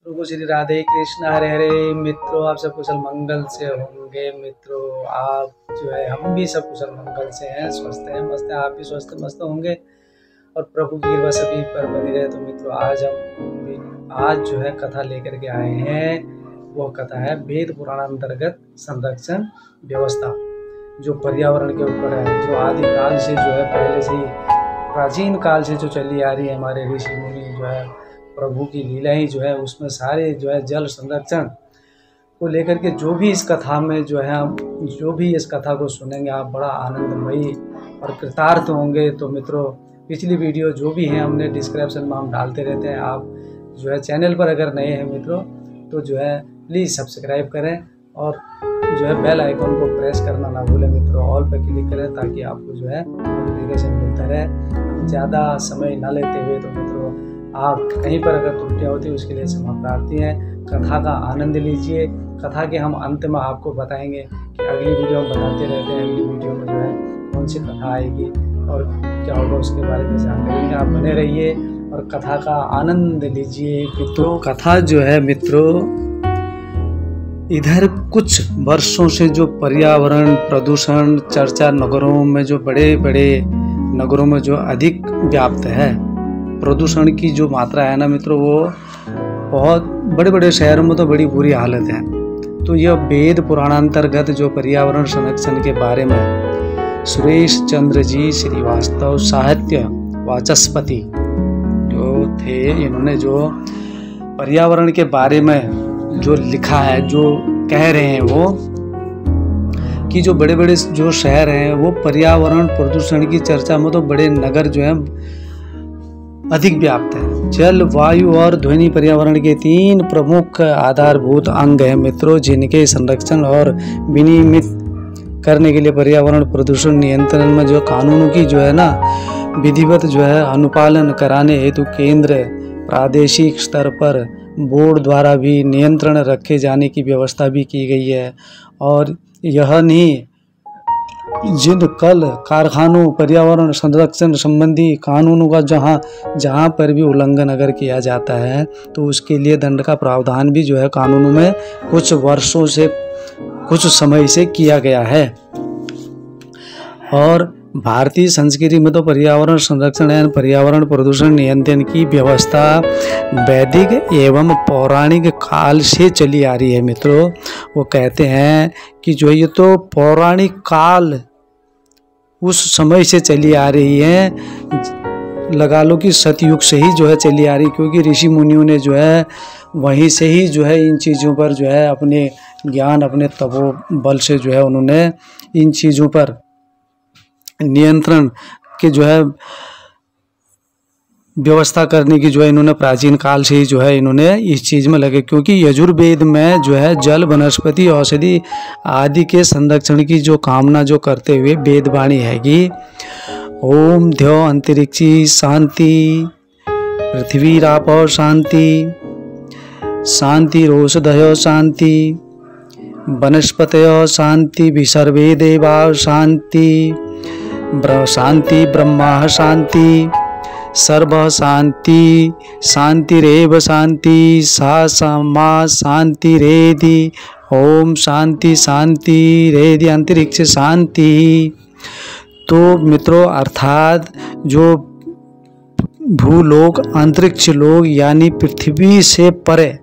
प्रभु श्री राधे कृष्ण हरे हरे। मित्रों, आप सब कुशल मंगल से होंगे। मित्रों, आप जो है हम भी सब कुशल मंगल से हैं, स्वस्थ हैं, मस्त हैं। आप भी स्वस्थ मस्त होंगे और प्रभु की कृपा सभी पर बनी रहे। तो मित्रों, आज जो है कथा लेकर के आए हैं। वो कथा है वेद पुराण अंतर्गत संरक्षण व्यवस्था, जो पर्यावरण के ऊपर है, जो आदि काल से जो है पहले से ही प्राचीन काल से जो चली आ रही है। हमारे ऋषि मुनि जो है प्रभु की लीला ही जो है उसमें सारे जो है जल संरक्षण को लेकर के जो भी इस कथा में जो है जो भी इस कथा को सुनेंगे आप बड़ा आनंदमयी और कृतार्थ होंगे। तो मित्रों, पिछली वीडियो जो भी हैं हमने डिस्क्रिप्शन में हम डालते रहते हैं। आप जो है चैनल पर अगर नए हैं मित्रों तो जो है प्लीज़ सब्सक्राइब करें और जो है बेल आइकन को प्रेस करना ना भूलें मित्रों। ऑल पर क्लिक करें ताकि आपको जो है नोटिफिकेशन मिलता रहे। ज़्यादा समय ना लेते हुए तो मित्रों, आप कहीं पर अगर त्रुटियाँ होती है उसके लिए क्षमा प्रार्थी हैं। कथा का आनंद लीजिए। कथा के हम अंत में आपको बताएंगे कि अगली वीडियो हम बताते रहते हैं, अगली वीडियो में जो है कौन सी कथा आएगी और क्या होगा उसके बारे में जानकारी लेंगे। आप बने रहिए और कथा का आनंद लीजिए मित्रों। कथा जो है मित्रों, इधर कुछ वर्षों से जो पर्यावरण प्रदूषण चर्चा नगरों में जो बड़े बड़े नगरों में जो अधिक व्याप्त है, प्रदूषण की जो मात्रा है ना मित्रों, वो बहुत बड़े बड़े शहरों में तो बड़ी बुरी हालत है। तो यह वेद पुराणांतर्गत जो पर्यावरण संरक्षण के बारे में सुरेश चंद्र जी श्रीवास्तव साहित्य वाचस्पति जो थे, इन्होंने जो पर्यावरण के बारे में जो लिखा है, जो कह रहे हैं वो कि जो बड़े बड़े जो शहर हैं वो पर्यावरण प्रदूषण की चर्चा में तो बड़े नगर जो हैं अधिक व्याप्त है। जल, वायु और ध्वनि पर्यावरण के 3 प्रमुख आधारभूत अंग हैं मित्रों, जिनके संरक्षण और विनियमित करने के लिए पर्यावरण प्रदूषण नियंत्रण में जो कानूनों की जो है ना विधिवत जो है अनुपालन कराने हेतु केंद्र प्रादेशिक स्तर पर बोर्ड द्वारा भी नियंत्रण रखे जाने की व्यवस्था भी की गई है। और यह नहीं, जिन कल कारखानों पर्यावरण संरक्षण संबंधी कानूनों का जहाँ पर भी उल्लंघन अगर किया जाता है तो उसके लिए दंड का प्रावधान भी जो है कानूनों में कुछ वर्षों से कुछ समय से किया गया है। और भारतीय संस्कृति में तो पर्यावरण संरक्षण एवं पर्यावरण प्रदूषण नियंत्रण की व्यवस्था वैदिक एवं पौराणिक काल से चली आ रही है मित्रों। वो कहते हैं कि जो ये तो पौराणिक काल उस समय से चली आ रही है, लगा लो कि सतयुग से ही जो है चली आ रही, क्योंकि ऋषि मुनियों ने जो है वहीं से ही जो है इन चीज़ों पर जो है अपने ज्ञान अपने तपोबल से जो है उन्होंने इन चीज़ों पर नियंत्रण के जो है व्यवस्था करने की जो है इन्होंने प्राचीन काल से ही जो है इन्होंने इस चीज़ में लगे। क्योंकि यजुर्वेद में जो है जल, वनस्पति, औषधि आदि के संरक्षण की जो कामना जो करते हुए वेदवाणी है कि ओम द्यो अंतरिक्षी शांति, पृथ्वी रापो शांति, शांति रोषधयो शांति, वनस्पतयो शांति, विसर्वे देवा शांति, शांति ब्रह्मा शांति, सर्व शांति, शांतिरेव शांति, सा समा शांति रेधि, ओम शांति शांति रेधि अंतरिक्ष शांति। तो मित्रों, अर्थात जो भूलोक अंतरिक्ष लोग यानी पृथ्वी से परे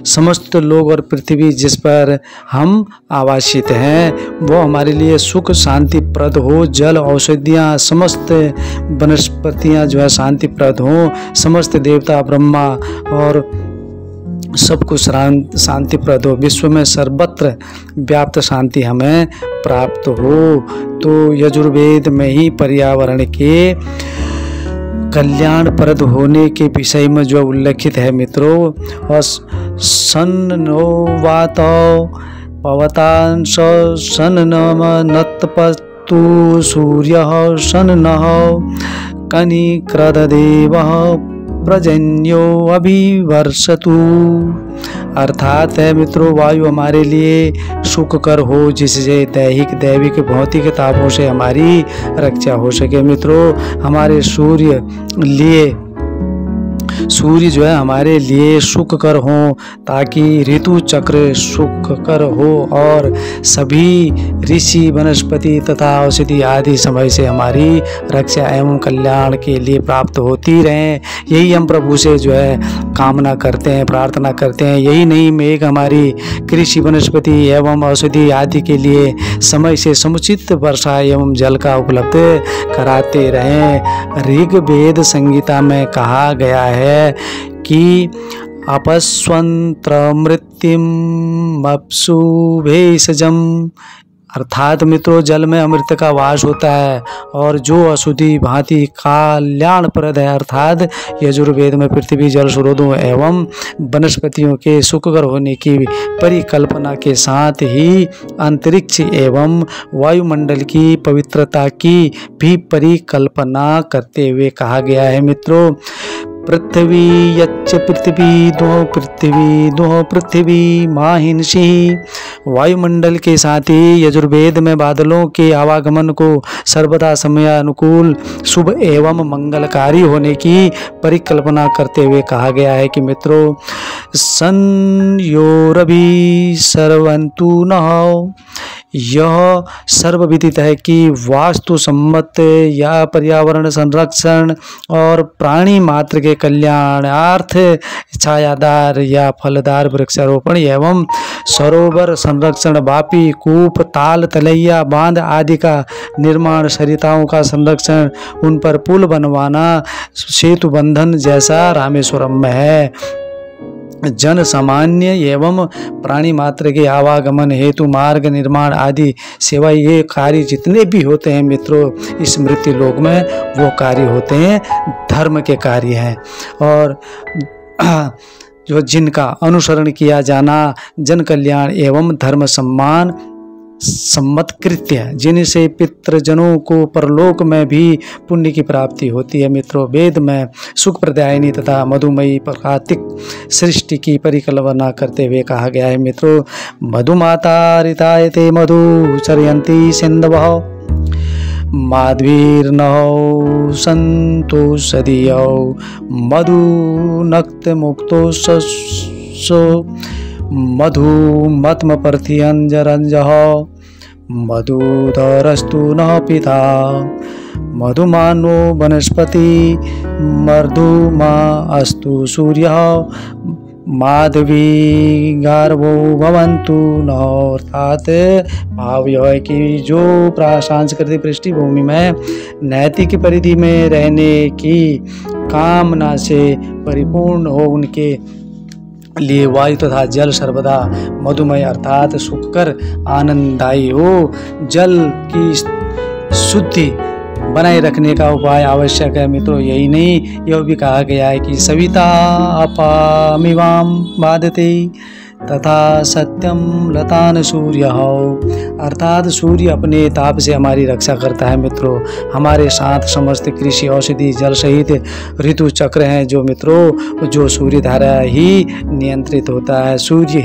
समस्त लोग और पृथ्वी जिस पर हम आवासित हैं वो हमारे लिए सुख शांतिप्रद हो। जल, औषधियाँ, समस्त वनस्पतियाँ जो है शांतिप्रद हों, समस्त देवता ब्रह्मा और सब कुछ शांतिप्रद हो, विश्व में सर्वत्र व्याप्त शांति हमें प्राप्त हो। तो यजुर्वेद में ही पर्यावरण के कल्याणप्रद होने के विषय में जो उल्लेखित है मित्रों। और सन्नो वातो पवतांश सन्नम नत्पतु सूर्यः सन्नः कनिक्रददेवः प्रजन्यो अभिवर्षतु। अर्थात है मित्रों, वायु हमारे लिए सुखकर हो, जिससे दैविक भौतिक तापों से हमारी रक्षा हो सके। मित्रों, हमारे सूर्य लिए सूर्य जो है हमारे लिए सुखकर हो, ताकि ऋतु चक्र सुखकर हो और सभी ऋषि वनस्पति तथा औषधि आदि समय से हमारी रक्षा एवं कल्याण के लिए प्राप्त होती रहें। यही हम प्रभु से जो है कामना करते हैं, प्रार्थना करते हैं। यही नहीं मेघ हमारी कृषि वनस्पति एवं औषधि आदि के लिए समय से समुचित वर्षा एवं जल का उपलब्ध कराते रहें। ऋग्वेद संहिता में कहा गया है कि अपस्वंत्र मृत्युम अप्सु भेषजम, अर्थात मित्रों जल में अमृत का वास होता है और जो अशुद्धि भांति कल्याणप्रद है, अर्थात यजुर्वेद में पृथ्वी जल स्रोतों एवं वनस्पतियों के सुखकर होने की परिकल्पना के साथ ही अंतरिक्ष एवं वायुमंडल की पवित्रता की भी परिकल्पना करते हुए कहा गया है। मित्रों, पृथ्वी यच्च पृथ्वी दो पृथ्वी माहिंसी, वायुमंडल के साथ ही यजुर्वेद में बादलों के आवागमन को सर्वदा समयानुकूल शुभ एवं मंगलकारी होने की परिकल्पना करते हुए कहा गया है कि मित्रों, संयोरभि सर्वंतु नौ, यह सर्वविदित है कि वास्तु सम्मत या पर्यावरण संरक्षण और प्राणी मात्र के कल्याणार्थ छायादार या फलदार वृक्षारोपण एवं सरोवर संरक्षण, वापी, कूप, ताल, तलैया, बांध आदि का निर्माण, सरिताओं का संरक्षण, उन पर पुल बनवाना, सेतु बंधन जैसा रामेश्वरम में है। जन सामान्य एवं प्राणी मात्र के आवागमन हेतु मार्ग निर्माण आदि सेवा, ये कार्य जितने भी होते हैं मित्रों इस मृत्यु लोक में, वो कार्य होते हैं धर्म के कार्य हैं और जो जिनका अनुसरण किया जाना जन कल्याण एवं धर्म सम्मान सम्मत कृत्य, जिनसे पितृजनों को परलोक में भी पुण्य की प्राप्ति होती है। मित्रों, वेद में सुख प्रदायिनी तथा मधुमयी प्राकृतिक सृष्टि की परिकल्पना करते हुए कहा गया है। मित्रों, मधुमाता ऋतायते मधु चरयंती सिंधवः, माध्वीर्नौ संतोषधियौ मधु नक्त मुक्तो सो मधु मत्म पर्थियंजरंजः, मधुधरस्तु न पिता, मधुमानो वनस्पति मर्धुमा अस्तु सूर्यः, माधवी गार्भो भवन्तु न। अर्थात भाव यह है कि जो सांस्कृतिक पृष्ठभूमि में नैतिक परिधि में रहने की कामना से परिपूर्ण हो, उनके लिए वायु तथा जल सर्वदा मधुमय अर्थात सुखकर आनंददायी हो। जल की शुद्धि बनाए रखने का उपाय आवश्यक है। मित्रों, यही नहीं, यह भी कहा गया है कि सविता अपामिवाम बाधते तथा सत्यम लतान सूर्य हो, अर्थात सूर्य अपने ताप से हमारी रक्षा करता है। मित्रों, हमारे साथ समस्त कृषि औषधि जल सहित ऋतु चक्र हैं जो मित्रों जो सूर्य धारा ही नियंत्रित होता है। सूर्य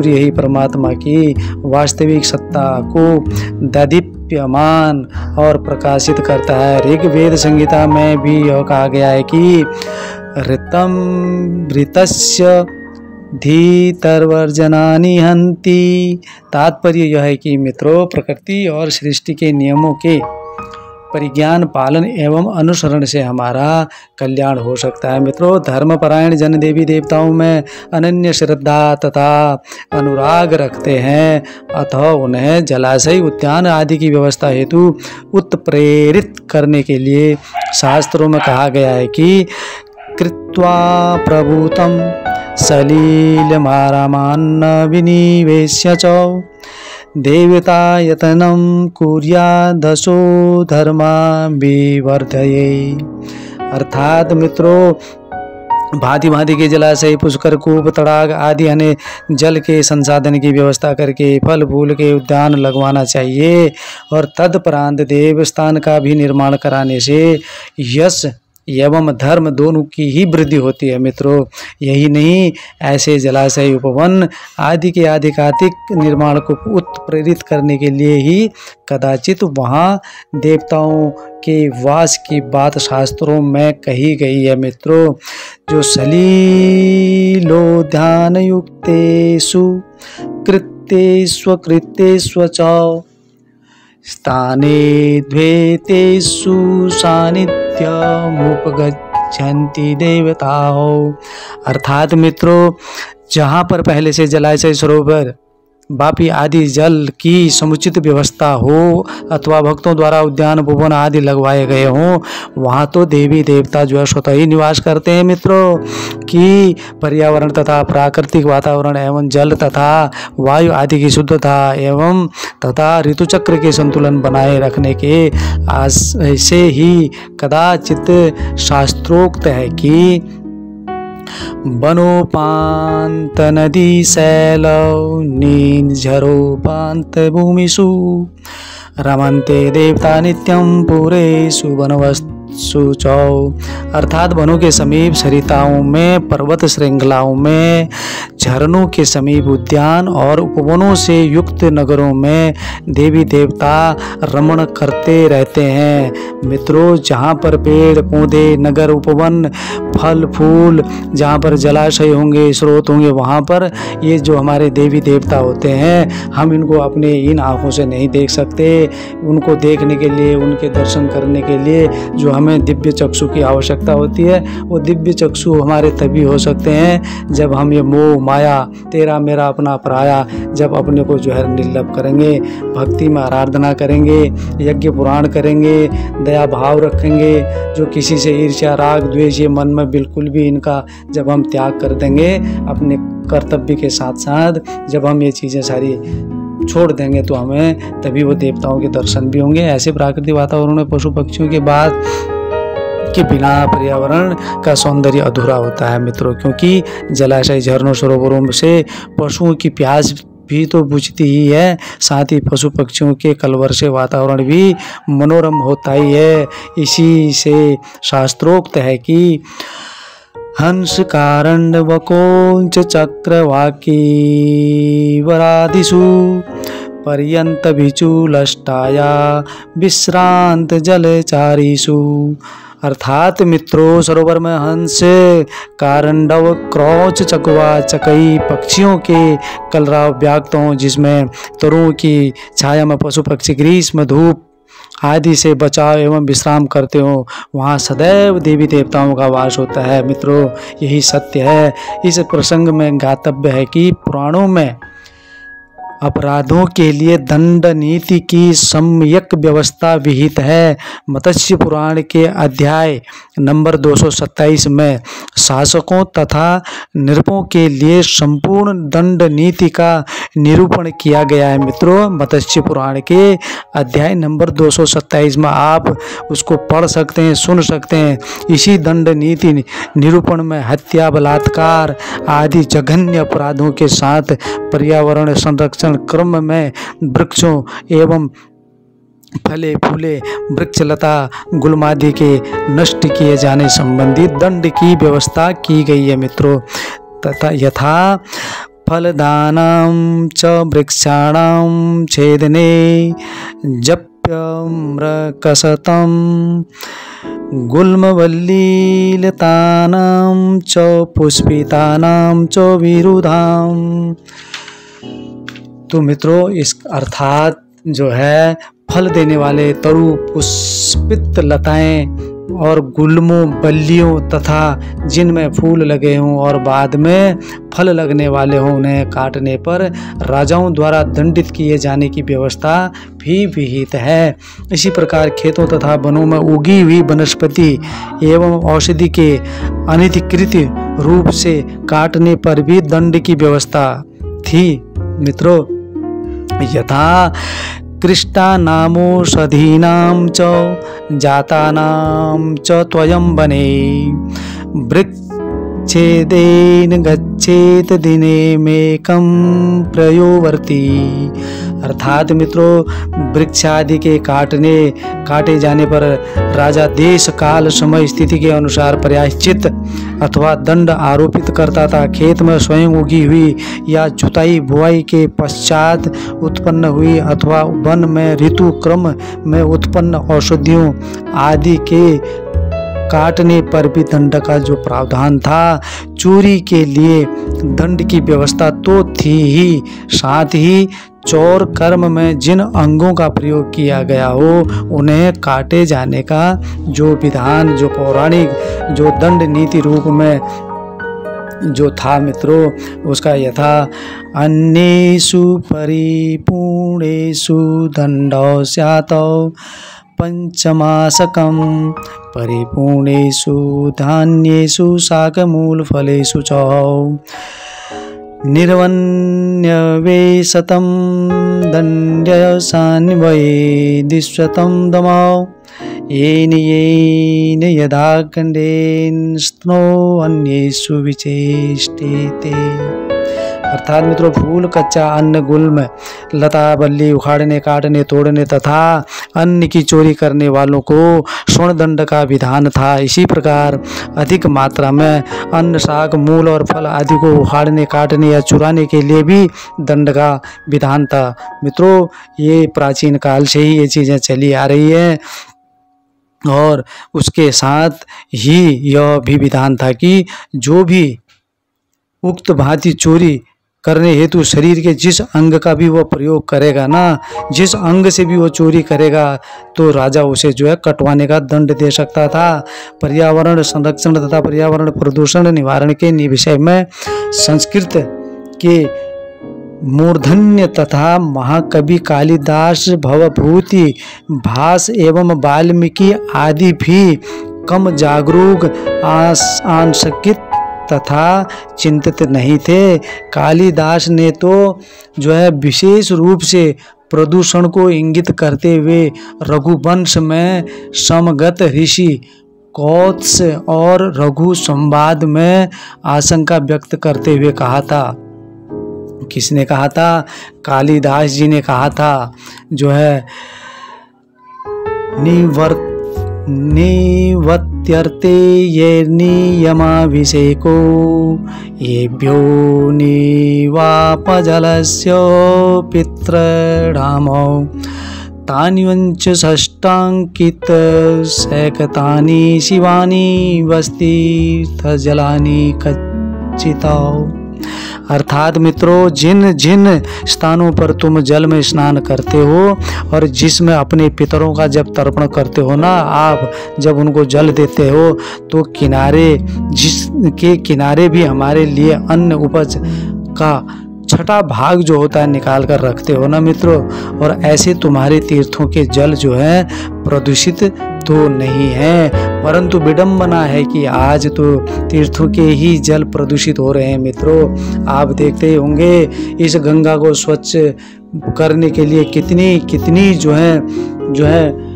ही परमात्मा की वास्तविक सत्ता को दीप्यमान और प्रकाशित करता है। ऋग्वेद संहिता में भी यह कहा गया है कि ऋतम ऋतस्य धीतर्वर्जनानि हन्ति। तात्पर्य यह है कि मित्रों प्रकृति और सृष्टि के नियमों के परिज्ञान पालन एवं अनुसरण से हमारा कल्याण हो सकता है। मित्रों, धर्मपरायण जन देवी देवताओं में अनन्य श्रद्धा तथा अनुराग रखते हैं, अतः उन्हें जलाशय उद्यान आदि की व्यवस्था हेतु उत्प्रेरित करने के लिए शास्त्रों में कहा गया है कि कृत्वा प्रभूतम सलीलमारामान्न विनिवेश्य च देवता यतनम कुर्यादशो धर्मा विवर्धये। अर्थात मित्रों, भांति भांति के जलाशय, पुष्कर, कूप, तड़ाग आदि अन्य जल के संसाधन की व्यवस्था करके फल फूल के उद्यान लगवाना चाहिए और तदपरांत देवस्थान का भी निर्माण कराने से यश एवं धर्म दोनों की ही वृद्धि होती है मित्रों। यही नहीं, ऐसे जलाशय, उपवन आदि के आधिकारिक निर्माण को उत्प्रेरित करने के लिए ही कदाचित वहाँ देवताओं के वास की बात शास्त्रों में कही गई है मित्रों। जो सलीलो ध्यान युक्तेषु कृत्येष्व च स्थाने द्वैतेषु सान्निध्यमुपगच्छन्ति देवताओ। अर्थात मित्रों, जहाँ पर पहले से जलाशय, सरोवर, वापी आदि जल की समुचित व्यवस्था हो अथवा भक्तों द्वारा उद्यान, भवन आदि लगवाए गए हों, वहाँ तो देवी देवता जो है स्वतः ही निवास करते हैं मित्रों। कि पर्यावरण तथा प्राकृतिक वातावरण एवं जल तथा वायु आदि की शुद्धता एवं तथा ऋतुचक्र के संतुलन बनाए रखने के ऐसे ही कदाचित शास्त्रोक्त है कि बनोपांत नदी शैलौ नीझरोपांत भूमिषु रमन्ते देवता नित्यं पुरेषु वनवस्तु चौ। अर्थात वनों के समीप सरिताओं में, पर्वत श्रृंखलाओं में, झरनों के समीप उद्यान और उपवनों से युक्त नगरों में देवी देवता रमण करते रहते हैं मित्रों। जहाँ पर पेड़ पौधे, नगर, उपवन, फल फूल, जहाँ पर जलाशय होंगे, स्रोत होंगे, वहाँ पर ये जो हमारे देवी देवता होते हैं, हम इनको अपने इन आँखों से नहीं देख सकते। उनको देखने के लिए, उनके दर्शन करने के लिए जो हमें दिव्य चक्षु की आवश्यकता होती है, वो दिव्य चक्षु हमारे तभी हो सकते हैं जब हम ये मोह माया, तेरा मेरा अपना पराया, जब अपने को जो है निर्लप करेंगे, भक्ति में आराधना करेंगे, यज्ञ पुराण करेंगे, दया भाव रखेंगे, जो किसी से ईर्ष्या राग द्वेष ये मन में बिल्कुल भी इनका जब हम त्याग कर देंगे, अपने कर्तव्य के साथ साथ जब हम ये चीज़ें सारी छोड़ देंगे, तो हमें तभी वो देवताओं के दर्शन भी होंगे। ऐसे प्राकृतिक वातावरण में पशु पक्षियों के बाद के बिना पर्यावरण का सौंदर्य अधूरा होता है मित्रों। क्योंकि जलाशय, झरनों, सरोवरों से पशुओं की प्यास भी तो बुझती ही है, साथ ही पशु पक्षियों के कलवर से वातावरण भी मनोरम होता ही है। इसी से शास्त्रोक्त है कि हंस कारण्डवकोंच चक्रवाकी वरादिषु पर्यंत विचूलष्टाया विश्रांत जलचारीषु। अर्थात मित्रों, सरोवर में हंस, कारंडव, क्रौच, चकवा, चकई पक्षियों के कलरव व्याप्त हों, जिसमें तरुओं की छाया में पशु पक्षी ग्रीष्म धूप आदि से बचाव एवं विश्राम करते हो, वहाँ सदैव देवी देवताओं का वास होता है मित्रों। यही सत्य है। इस प्रसंग में ज्ञातव्य है कि पुराणों में अपराधों के लिए दंड नीति की सम्यक व्यवस्था विहित है। मत्स्य पुराण के अध्याय नंबर 227 में शासकों तथा नृपों के लिए संपूर्ण दंड नीति का निरूपण किया गया है मित्रों। मत्स्य पुराण के अध्याय नंबर 227 में आप उसको पढ़ सकते हैं, सुन सकते हैं। इसी दंड नीति निरूपण में हत्या, बलात्कार आदि जघन्य अपराधों के साथ पर्यावरण संरक्षण क्रम में वृक्षों एवं फले फूले वृक्षलता गुलमादि के नष्ट किए जाने संबंधी दंड की व्यवस्था की गई है मित्रों। तथा यथा फलदानं च वृक्षाणां छेदने जप्यम्रकसतं गुल्मवल्लीलतानां च पुष्पितानां च विरुधाम्। तो मित्रों, इस अर्थात जो है फल देने वाले तरु, पुष्पित लताएं और गुल्मों, बल्लियों तथा जिनमें फूल लगे हों और बाद में फल लगने वाले हों, उन्हें काटने पर राजाओं द्वारा दंडित किए जाने की व्यवस्था भी विहित है। इसी प्रकार खेतों तथा वनों में उगी हुई वनस्पति एवं औषधि के अनधिकृत रूप से काटने पर भी दंड की व्यवस्था थी मित्रों। यथा कृष्टानामोषधीनां च जातानां च त्वयं वने वृक्षेदेन गच्छेत दिनेमेकं प्रयोवर्ती अर्थात मित्रों वृक्ष आदि के काटे जाने पर राजा देश काल समय स्थिति के अनुसार प्रायश्चित अथवा दंड आरोपित करता था। खेत में स्वयं उगी हुई या जुताई बुआई के पश्चात उत्पन्न हुई अथवा वन में ऋतु क्रम में उत्पन्न औषधियों आदि के काटने पर भी दंड का जो प्रावधान था। चोरी के लिए दंड की व्यवस्था तो थी ही, साथ ही चोर कर्म में जिन अंगों का प्रयोग किया गया हो उन्हें काटे जाने का जो विधान, जो पौराणिक जो दंड नीति रूप में जो था मित्रों, उसका यथा अन्येषु परिपूर्णेषु दंडो स्यातो पंचमासकं परिपूर्णेषु धान्येषु शाकमूलफलेषु च निर्वन्यवेशतं दण्ड्यसान्वयेदिश्वतं दमौ येन यदा खण्डेन स्नो अन्येषु विचेष्टेते। अर्थात मित्रों फूल, कच्चा अन्न, गुल्म, लता, बल्ली उखाड़ने, काटने, तोड़ने तथा अन्न की चोरी करने वालों को स्वर्ण दंड का विधान था। इसी प्रकार अधिक मात्रा में अन्न, शाक, मूल और फल आदि को उखाड़ने, काटने या चुराने के लिए भी दंड का विधान था। मित्रों ये प्राचीन काल से ही ये चीज़ें चली आ रही है और उसके साथ ही यह भी विधान था कि जो भी उक्त भांति चोरी करने हेतु शरीर के जिस अंग का भी वो प्रयोग करेगा ना, जिस अंग से भी वो चोरी करेगा तो राजा उसे जो है कटवाने का दंड दे सकता था। पर्यावरण संरक्षण तथा पर्यावरण प्रदूषण निवारण के विषय में संस्कृत के मूर्धन्य तथा महाकवि कालिदास, भवभूति, भास एवं वाल्मीकि आदि भी कम जागरूक, आंसकित तथा चिंतित नहीं थे। कालिदास ने तो जो है विशेष रूप से प्रदूषण को इंगित करते हुए रघुवंश में समगत ऋषि कौत्स और रघु संवाद में आशंका व्यक्त करते हुए कहा था। किसने कहा था? कालिदास जी ने कहा था जो है निवत्यर्थे ये नियमाभिषेको येभ्यो निवापजलस्य पितॄणामो तान्यञ्च षष्टाङ्कित सैकतानि शिवानि वस्तीर्थजलानि कच्चितौ। अर्थात मित्रों जिन जिन स्थानों पर तुम जल में स्नान करते हो और जिसमें अपने पितरों का जब तर्पण करते हो ना, आप जब उनको जल देते हो तो किनारे, जिसके किनारे भी हमारे लिए अन्न उपज का छठा भाग जो होता है निकाल कर रखते हो ना मित्रों। और ऐसे तुम्हारे तीर्थों के जल जो है प्रदूषित तो नहीं है, परंतु विडंबना है कि आज तो तीर्थों के ही जल प्रदूषित हो रहे हैं। मित्रों आप देखते होंगे इस गंगा को स्वच्छ करने के लिए कितनी जो है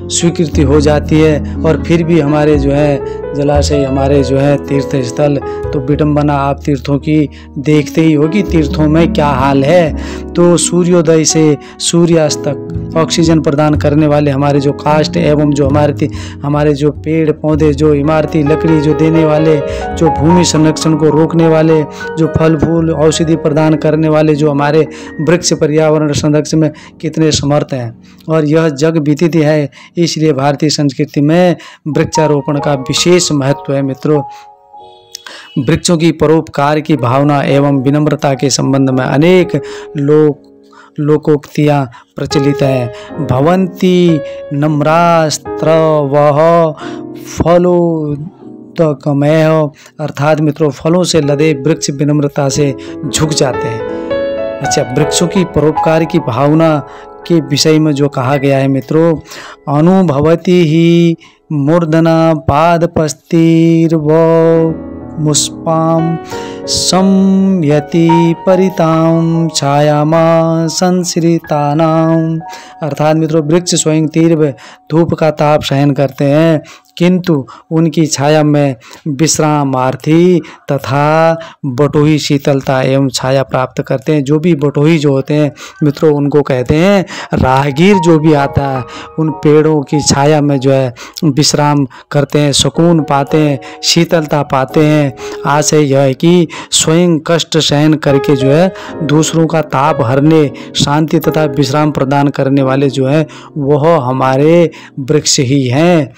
स्वीकृति हो जाती है और फिर भी हमारे जो है जलाशय, हमारे जो है तीर्थ स्थल, तो विडंबना आप तीर्थों की देखते ही होगी। तीर्थों में क्या हाल है, तो सूर्योदय से सूर्यास्त तक ऑक्सीजन प्रदान करने वाले हमारे जो काष्ठ एवं जो हमारे जो पेड़ पौधे, जो इमारती लकड़ी जो देने वाले, जो भूमि संरक्षण को रोकने वाले, जो फल फूल औषधि प्रदान करने वाले जो हमारे वृक्ष पर्यावरण संरक्षण में कितने समर्थ हैं। और यह जग विदित है, इसलिए भारतीय संस्कृति में वृक्षारोपण का विशेष महत्व है। मित्रों वृक्षों की परोपकार की भावना एवं विनम्रता के संबंध में अनेक लोकोक्तियाँ प्रचलित हैं। भवन्ति नम्रास्त्रवः फलोदकमयः। अर्थात मित्रों फलों से लदे वृक्ष विनम्रता से झुक जाते हैं। अच्छा, वृक्षों की परोपकार की भावना के विषय में जो कहा गया है मित्रों, अनुभवति ही मूर्धना पादपस्तिर्व मुष्पाम संयति परितां छायामा संसृतानाम। अर्थात मित्रों, वृक्ष स्वयं तीव्र धूप का ताप सहन करते हैं, किंतु उनकी छाया में विश्रामार्थी तथा बटोही शीतलता एवं छाया प्राप्त करते हैं। जो भी बटोही जो होते हैं मित्रों, उनको कहते हैं राहगीर। जो भी आता है उन पेड़ों की छाया में जो है विश्राम करते हैं, सुकून पाते हैं, शीतलता पाते हैं। आशय यह है कि स्वयं कष्ट सहन करके जो है दूसरों का ताप हरने, शांति तथा विश्राम प्रदान करने वाले जो है वह हमारे वृक्ष ही हैं।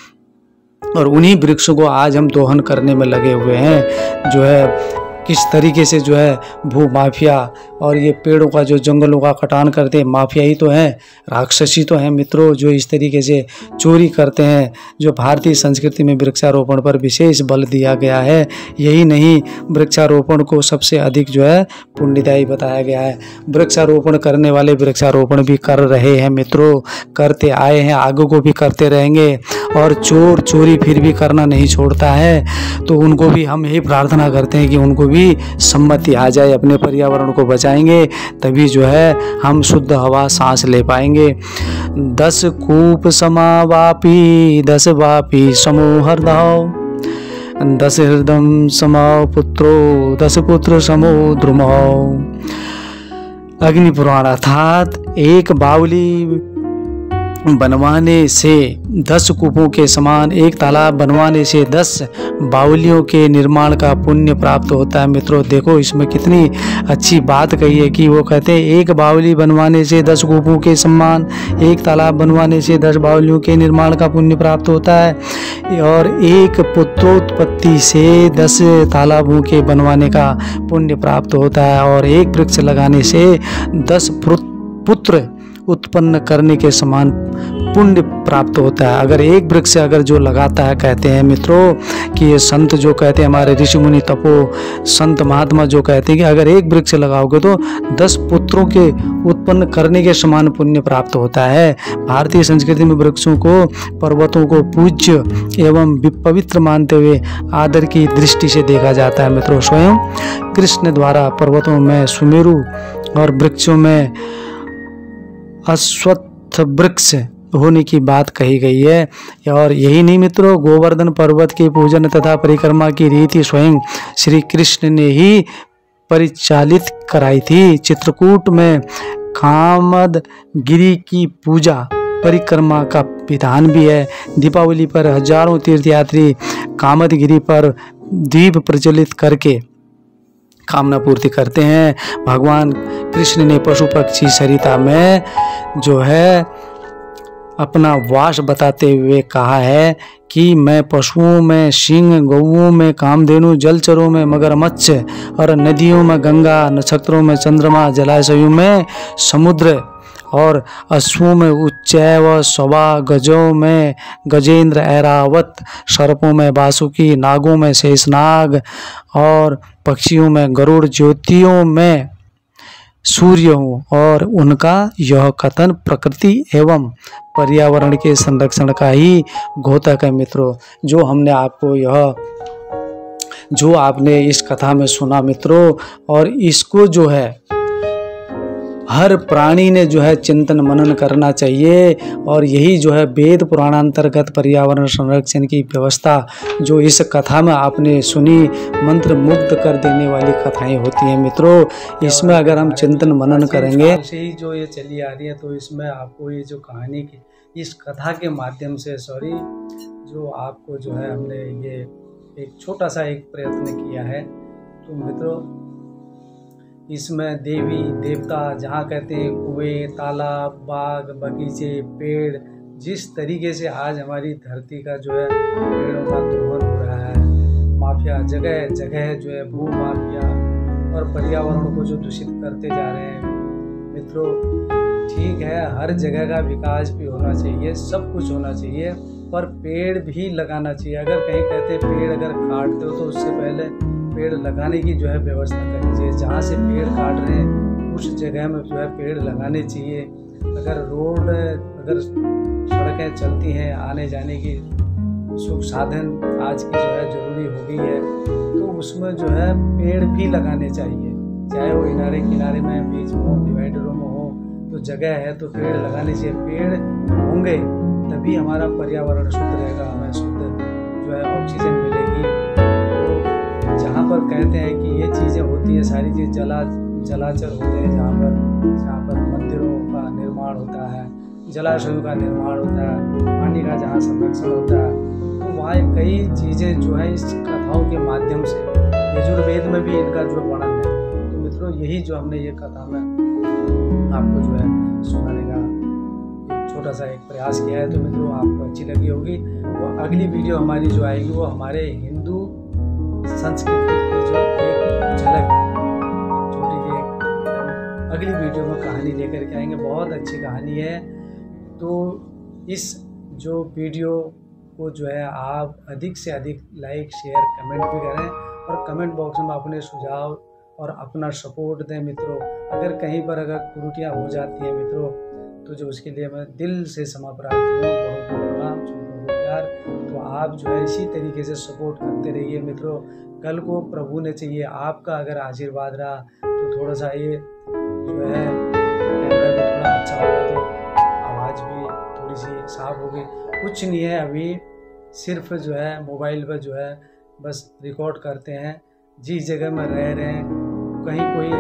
और उन्हीं वृक्षों को आज हम दोहन करने में लगे हुए हैं। जो है किस तरीके से जो है भू माफिया और ये पेड़ों का जो जंगलों का कटान करते हैं, माफिया ही तो हैं, राक्षसी तो हैं मित्रों, जो इस तरीके से चोरी करते हैं। जो भारतीय संस्कृति में वृक्षारोपण पर विशेष बल दिया गया है। यही नहीं, वृक्षारोपण को सबसे अधिक जो है पुण्यदायी बताया गया है। वृक्षारोपण करने वाले वृक्षारोपण भी कर रहे हैं मित्रों, करते आए हैं, आगे को भी करते रहेंगे। और चोर चोरी फिर भी करना नहीं छोड़ता है, तो उनको भी हम यही प्रार्थना करते हैं कि उनको भी सम्मति आ जाए, अपने पर्यावरण को बचाएंगे तभी जो है हम शुद्ध हवा सांस ले पाएंगे। 10 कूप समावापी 10 वापी समो हरदाव 10 हृदम समाओ पुत्रो 10 पुत्र समो द्रुमाओ। अग्नि पुराण। अर्थात एक बावली बनवाने से 10 कूपों के समान, एक तालाब बनवाने से 10 बावलियों के निर्माण का पुण्य प्राप्त होता है। मित्रों देखो, इसमें कितनी अच्छी बात कही है कि वो कहते हैं एक बावली बनवाने से 10 कूपों के समान, एक तालाब बनवाने से 10 बावलियों के निर्माण का पुण्य प्राप्त होता है। और एक पुत्रोत्पत्ति से 10 तालाबों के बनवाने का पुण्य प्राप्त होता है। और एक वृक्ष लगाने से 10 पुत्र उत्पन्न करने के समान पुण्य प्राप्त होता है। अगर एक वृक्ष अगर जो लगाता है, कहते हैं मित्रों कि ये संत जो कहते हैं, हमारे ऋषि मुनि तपो संत महात्मा जो कहते हैं कि अगर एक वृक्ष लगाओगे तो 10 पुत्रों के उत्पन्न करने के समान पुण्य प्राप्त होता है। भारतीय संस्कृति में वृक्षों को, पर्वतों को पूज्य एवं पवित्र मानते हुए आदर की दृष्टि से देखा जाता है। मित्रों स्वयं कृष्ण द्वारा पर्वतों में सुमेरु और वृक्षों में अश्वत्थ वृक्ष होने की बात कही गई है। और यही नहीं मित्रों, गोवर्धन पर्वत के पूजन तथा परिक्रमा की रीति स्वयं श्री कृष्ण ने ही परिचालित कराई थी। चित्रकूट में कामद गिरी की पूजा परिक्रमा का विधान भी है। दीपावली पर हजारों तीर्थयात्री कामद गिरी पर दीप प्रज्वलित करके कामना पूर्ति करते हैं। भगवान कृष्ण ने पशु पक्षी सरिता में जो है अपना वास बताते हुए कहा है कि मैं पशुओं में सिंह, गौओं में कामधेनु, जलचरों में मगरमच्छ और नदियों में गंगा, नक्षत्रों में चंद्रमा, जलाशयों में समुद्र और अश्वों में उच्चैव स्वभा, गजों में गजेंद्र ऐरावत, सर्पों में वासुकी, नागों में शेषनाग और पक्षियों में गरुड़, ज्योतियों में सूर्य हूँ। और उनका यह कथन प्रकृति एवं पर्यावरण के संरक्षण का ही घोतक है। मित्रों जो आपने इस कथा में सुना मित्रों, और इसको जो है हर प्राणी ने जो है चिंतन मनन करना चाहिए। और यही जो है वेद पुराणांतर्गत पर्यावरण संरक्षण की व्यवस्था जो इस कथा में आपने सुनी, मंत्र मुग्ध कर देने वाली कथाएं होती हैं मित्रों। इसमें अगर हम चिंतन मनन करेंगे से ही जो ये चली आ रही है, तो इसमें आपको ये जो कहानी की इस कथा के माध्यम से जो आपको जो है हमने ये एक छोटा सा एक प्रयत्न किया है। तो मित्रों इसमें देवी देवता, जहाँ कहते हैं कुएं, तालाब, बाग, बगीचे, पेड़, जिस तरीके से आज हमारी धरती का जो है पेड़ों का दोहन हो रहा है, माफिया जगह जगह जो है भू माफिया और पर्यावरण को जो दूषित करते जा रहे हैं मित्रों। ठीक है, हर जगह का विकास भी होना चाहिए, सब कुछ होना चाहिए, पर पेड़ भी लगाना चाहिए। अगर कहीं कहते पेड़ अगर काटते हो तो उससे पहले पेड़ लगाने की जो है व्यवस्था करनी चाहिए। जहाँ से पेड़ काट रहे हैं उस जगह में जो है पेड़ लगाने चाहिए। अगर सड़कें चलती हैं, आने जाने की सुख साधन आज की जो है जरूरी हो गई है, तो उसमें जो है पेड़ भी लगाने चाहिए, चाहे वो किनारे किनारे में, बीच में हो, डिवाइडरों में हो, तो जगह है तो पेड़ लगाने चाहिए। पेड़ होंगे तभी हमारा पर्यावरण शुद्ध रहेगा, हमें शुद्ध जो है ऑक्सीजन मिलेगी। तो जहाँ पर कहते हैं कि ये चीज़ें होती है, सारी चीज़ जलाचर होते हैं, जहाँ पर मंदिरों का निर्माण होता है, जलाशयों का निर्माण होता है, पानी का जहाँ संरक्षण होता है, तो वहाँ कई चीज़ें जो है इस कथाओं के माध्यम से, यजुर्वेद में भी इनका जो वर्णन है। तो मित्रों यही जो हमने ये कथा में आपको जो है सुनाने का एक छोटा सा एक प्रयास किया है। तो मित्रों आपको अच्छी लगी होगी। वो अगली वीडियो हमारी जो आएगी वो हमारे हिंदू संस्कृति की जो एक झलक, छोटी सी एक अगली वीडियो में कहानी लेकर के आएंगे। बहुत अच्छी कहानी है। तो इस जो वीडियो को जो है आप अधिक से अधिक लाइक, शेयर, कमेंट भी करें और कमेंट बॉक्स में अपने सुझाव और अपना सपोर्ट दें मित्रों। अगर कहीं पर अगर त्रुटियां हो जाती हैं मित्रों, तो जो उसके लिए मैं दिल से क्षमा प्रार्थी हूँ, बहुत प्रणाम, छोटों को प्यार। तो आप जो है इसी तरीके से सपोर्ट करते रहिए मित्रों। कल को प्रभु ने चाहिए आपका अगर आशीर्वाद रहा तो थोड़ा सा ये जो है कैमरा भी थोड़ा अच्छा होगा, तो आवाज़ भी थोड़ी सी साफ होगी। कुछ नहीं है, अभी सिर्फ जो है मोबाइल पर जो है बस रिकॉर्ड करते हैं, जिस जगह में रह रहे हैं, कहीं कोई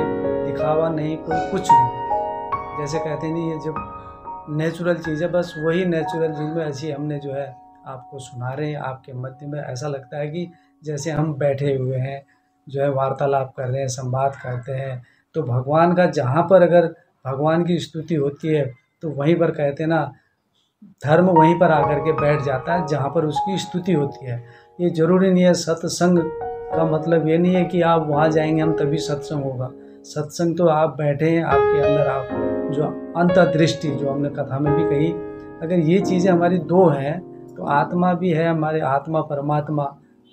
दिखावा नहीं, कोई कुछ नहीं। जैसे कहते नहीं है, जब नेचुरल चीज़ है, बस वही नेचुरल चीज़ में ऐसी हमने जो है आपको सुना रहे हैं। आपके मध्य में ऐसा लगता है कि जैसे हम बैठे हुए हैं, जो है वार्तालाप कर रहे हैं, संवाद करते हैं। तो भगवान का जहाँ पर अगर भगवान की स्तुति होती है तो वहीं पर कहते हैं ना, धर्म वहीं पर आकर के बैठ जाता है जहाँ पर उसकी स्तुति होती है। ये जरूरी नहीं है, सत्संग का मतलब ये नहीं है कि आप वहाँ जाएंगे हम तभी सत्संग होगा। सत्संग तो आप बैठे हैं, आपके अंदर आप जो अंतर्दृष्टि, जो हमने कथा में भी कही, अगर ये चीज़ें हमारी दो हैं तो आत्मा भी है, हमारे आत्मा परमात्मा।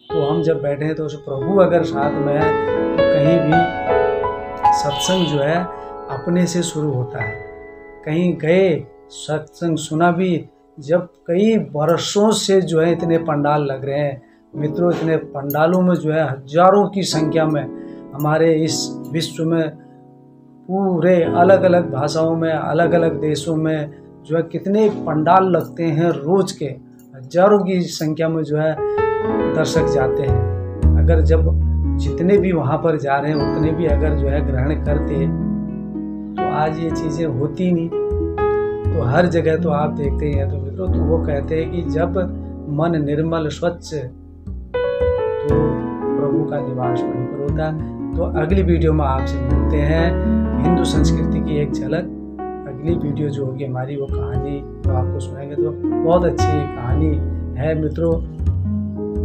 तो हम जब बैठे हैं तो उस प्रभु अगर साथ में है तो कहीं भी सत्संग जो है अपने से शुरू होता है। कहीं गए, सत्संग सुना भी, जब कई वर्षों से जो है इतने पंडाल लग रहे हैं मित्रों, इतने पंडालों में जो है हजारों की संख्या में हमारे इस विश्व में पूरे अलग अलग भाषाओं में, अलग अलग देशों में जो है कितने पंडाल लगते हैं, रोज के हजारों की संख्या में जो है दर्शक जाते हैं। अगर जब जितने भी वहाँ पर जा रहे हैं उतने भी अगर जो है ग्रहण करते तो आज ये चीज़ें होती नहीं। तो हर जगह तो आप देखते ही हैं। तो मित्रों तो वो कहते हैं कि जब मन निर्मल स्वच्छ तो प्रभु का निवास वहीं पर होता है। तो अगली वीडियो में आपसे मिलते हैं, हिंदू संस्कृति की एक झलक। अगली वीडियो जो होगी हमारी वो कहानी तो आपको सुनाएंगे, तो बहुत अच्छी कहानी है मित्रों।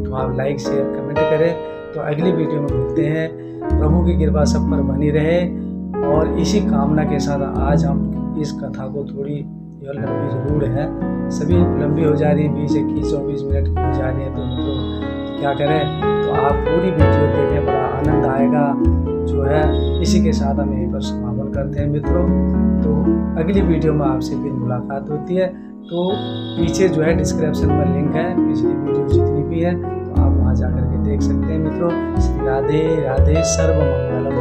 तो आप लाइक, शेयर, कमेंट करें। तो अगली वीडियो में मिलते हैं। प्रभु की कृपा सब पर बनी रहे और इसी कामना के साथ आज हम इस कथा को थोड़ी लंबी जरूर है, सभी लंबी हो जा रही है, 20, 21, 24 मिनट की हो जा रही है। तो मित्रों क्या करें, तो आप पूरी वीडियो देखें, बड़ा आनंद आएगा जो है। इसी के साथ हम यहीं पर समापन करते हैं मित्रों। तो अगली वीडियो में आपसे फिर मुलाकात होती है। तो पीछे जो है डिस्क्रिप्शन में लिंक है, पिछली वीडियो जितनी भी है तो आप वहाँ जा कर के देख सकते हैं मित्रों। श्री राधे राधे, सर्व मंगलम।